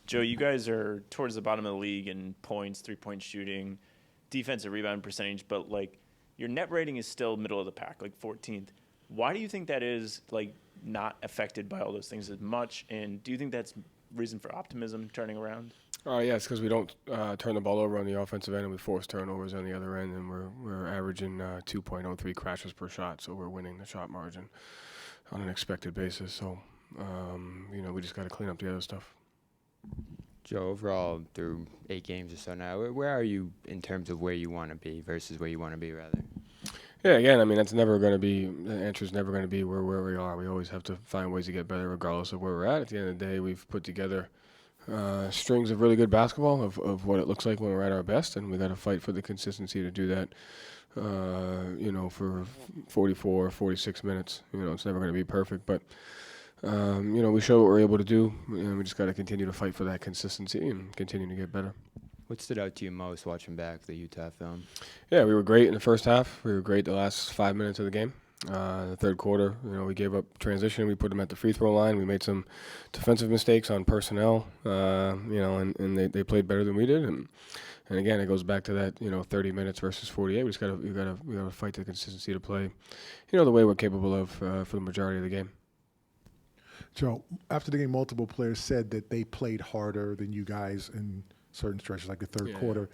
Joe, you guys are towards the bottom of the league in points, 3-point shooting, defensive rebound percentage, but like your net rating is still middle of the pack, like 14th. Why do you think that is like not affected by all those things as much? And do you think that's reason for optimism turning around? Yeah, it's because we don't turn the ball over on the offensive end, and we force turnovers on the other end, and we're averaging 2.03 crashes per shot, so we're winning the shot margin on an expected basis. So, we just got to clean up the other stuff. Joe, overall, through 8 games or so now, where are you in terms of where you want to be versus where you want to be, rather? Yeah, again, I mean, that's never going to be, the answer is never going to be where we are. We always have to find ways to get better regardless of where we're at. At the end of the day, we've put together strings of really good basketball of what it looks like when we're at our best, and we got to fight for the consistency to do that, for 44, 46 minutes. It's never going to be perfect, but, we show what we're able to do, and we just got to continue to fight for that consistency and continue to get better. What stood out to you most watching back the Utah film? Yeah, we were great in the first half. We were great the last 5 minutes of the game. The third quarter, we gave up transition. We put them at the free throw line. We made some defensive mistakes on personnel, and they played better than we did. And again, it goes back to that, 30 minutes versus 48. We gotta fight the consistency to play, the way we're capable of for the majority of the game. Joe, after the game, multiple players said that they played harder than you guys in certain stretches, like the third quarter.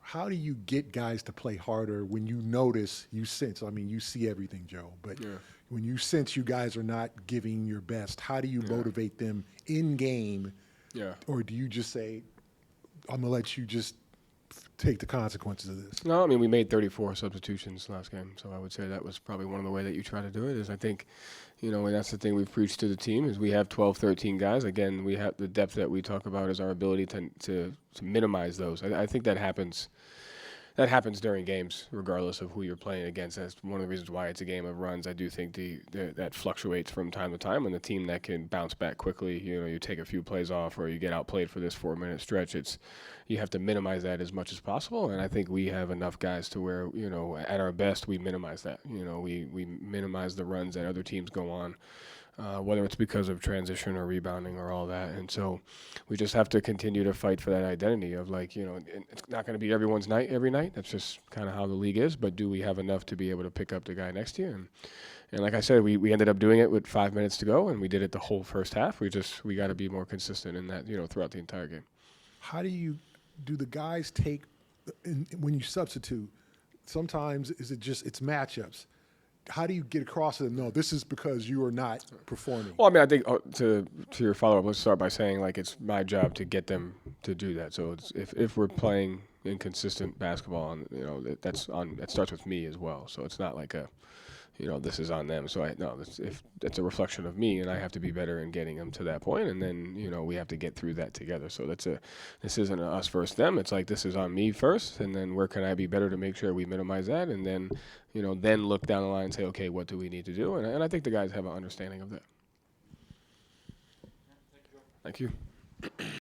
How do you get guys to play harder when you notice, you sense, I mean, you see everything, Joe, but when you sense you guys are not giving your best, how do you motivate them in game? Yeah. Or do you just say, I'm going to let you just take the consequences of this? No, I mean, we made 34 substitutions last game, so I would say that was probably one of the ways that you try to do it is I think, and that's the thing we've preached to the team is we have 12, 13 guys. Again, we have the depth that we talk about is our ability to minimize those. I think that happens during games, regardless of who you're playing against. That's one of the reasons why it's a game of runs. I do think that fluctuates from time to time, and the team that can bounce back quickly, you take a few plays off or you get outplayed for this 4-minute stretch. You have to minimize that as much as possible, and I think we have enough guys to where, at our best, we minimize that. We minimize the runs that other teams go on. Whether it's because of transition or rebounding or all that. And so we just have to continue to fight for that identity of it's not going to be everyone's night every night. That's just kind of how the league is. But do we have enough to be able to pick up the guy next to you? And like I said, we ended up doing it with 5 minutes to go, and we did it the whole first half. We got to be more consistent in that, throughout the entire game. How do the guys take, when you substitute, sometimes is it just, it's matchups? How do you get across to them? No, this is because you are not performing. Well, I mean, I think to your follow-up, let's start by saying it's my job to get them to do that. So if we're playing inconsistent basketball, and that starts with me as well. So it's not like this is on them. So it's a reflection of me, and I have to be better in getting them to that point. And then we have to get through that together. So this isn't us versus them. It's like this is on me first, and then where can I be better to make sure we minimize that, and then then look down the line and say, okay, what do we need to do? And I think the guys have an understanding of that. Thank you.